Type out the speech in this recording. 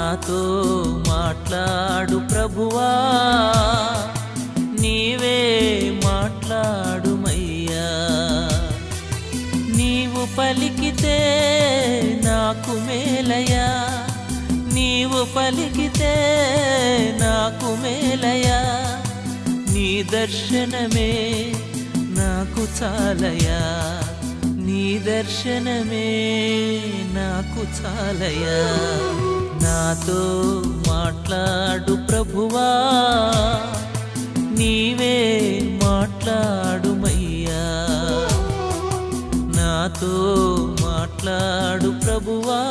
నాతో మాట్లాడు ప్రభువా, నీవే మాట్లాడుమయ్యా. నీవు పలికితే నాకు మేలయా, నీవు పలికితే నాకు మేలయా. నీ దర్శనమే నాకు చాలయా, నీ దర్శనమే నాకు చాలయా. నాతో మాట్లాడు ప్రభువా, నీవే మాట్లాడుమయ్యా. నాతో మాట్లాడు ప్రభువా.